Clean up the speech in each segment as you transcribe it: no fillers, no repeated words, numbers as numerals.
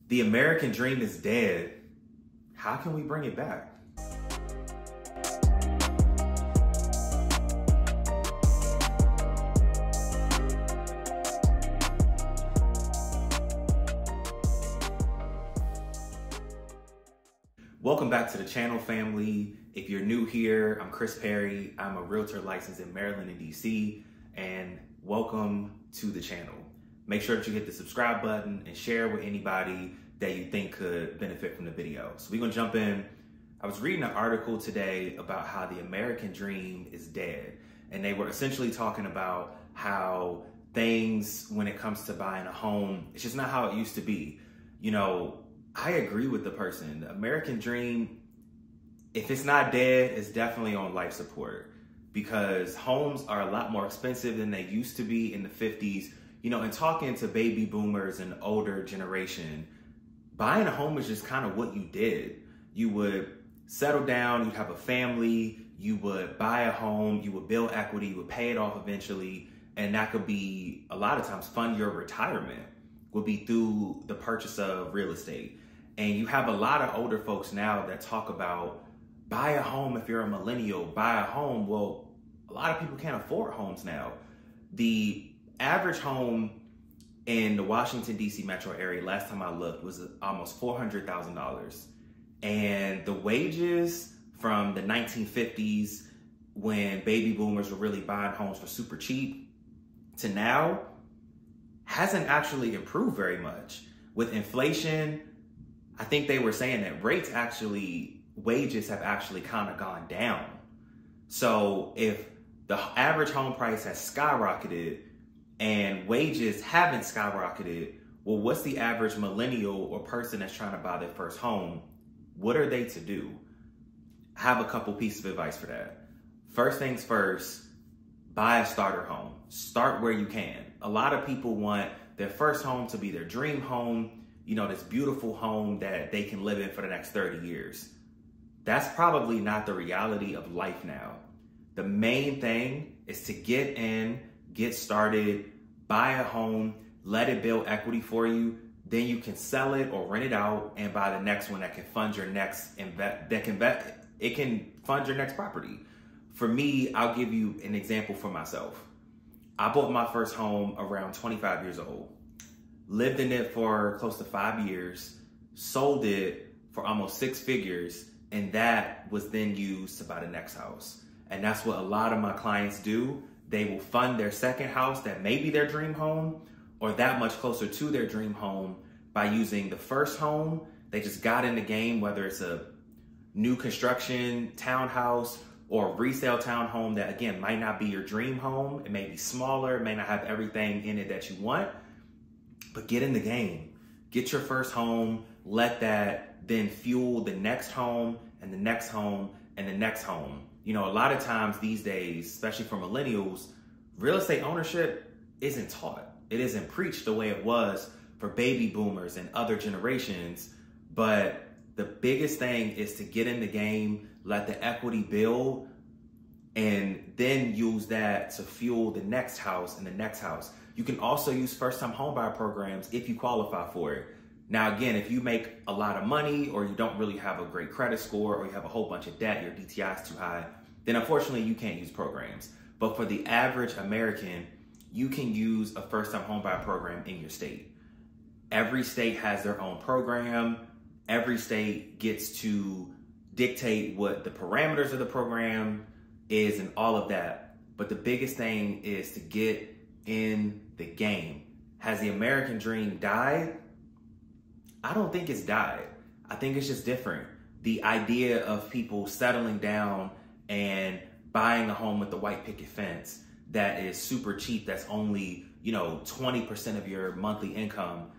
The American dream is dead. How can we bring it back? Welcome back to the channel, family. If you're new here, I'm Chris Perry. I'm a realtor licensed in Maryland and DC, and welcome to the channel. Make sure that you hit the subscribe button and share with anybody that you think could benefit from the video. So we're gonna jump in. I was reading an article today about how the American dream is dead. And they were essentially talking about how things, when it comes to buying a home, it's just not how it used to be. You know, I agree with the person. The American dream, if it's not dead, it's definitely on life support, because homes are a lot more expensive than they used to be in the 50s. You know, and talking to baby boomers and older generation, buying a home was just kind of what you did. You would settle down, you'd have a family, you would buy a home, you would build equity, you would pay it off eventually, and that could be, a lot of times, fund your retirement, would be through the purchase of real estate. And you have a lot of older folks now that talk about, buy a home if you're a millennial, buy a home. Well, a lot of people can't afford homes now. The average home in the Washington, D.C. metro area, last time I looked, was almost $400,000. And the wages from the 1950s, when baby boomers were really buying homes for super cheap, to now, hasn't actually improved very much. With inflation, I think they were saying that wages have actually kind of gone down. So if the average home price has skyrocketed and wages haven't skyrocketed, well, what's the average millennial or person that's trying to buy their first home? What are they to do? I have a couple pieces of advice for that. First things first, buy a starter home. Start where you can. A lot of people want their first home to be their dream home, you know, this beautiful home that they can live in for the next 30 years. That's probably not the reality of life now. The main thing is to get in, get started, buy a home, let it build equity for you. Then you can sell it or rent it out and buy the next one that can fund your next it can fund your next property. For me, I'll give you an example for myself. I bought my first home around 25 years old. Lived in it for close to 5 years, sold it for almost 6 figures, and that was then used to buy the next house. And that's what a lot of my clients do. They will fund their second house that may be their dream home, or that much closer to their dream home, by using the first home they just got in the game, whether it's a new construction townhouse or a resale townhome that, again, might not be your dream home. It may be smaller, it may not have everything in it that you want, but get in the game. Get your first home, let that then fuel the next home and the next home and the next home. You know, a lot of times these days, especially for millennials, real estate ownership isn't taught. It isn't preached the way it was for baby boomers and other generations. But the biggest thing is to get in the game, let the equity build, and then use that to fuel the next house and the next house. You can also use first-time homebuyer programs if you qualify for it. Now, again, if you make a lot of money, or you don't really have a great credit score, or you have a whole bunch of debt, your DTI is too high, then unfortunately you can't use programs. But for the average American, you can use a first-time homebuyer program in your state. Every state has their own program. Every state gets to dictate what the parameters of the program is and all of that. But the biggest thing is to get in the game. Has the American dream died? I don't think it's died. I think it's just different. The idea of people settling down and buying a home with the white picket fence that is super cheap, that's only, you know, 20% of your monthly income,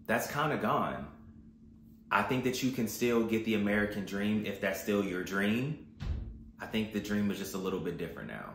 that's kind of gone. I think that you can still get the American dream if that's still your dream. I think the dream is just a little bit different now.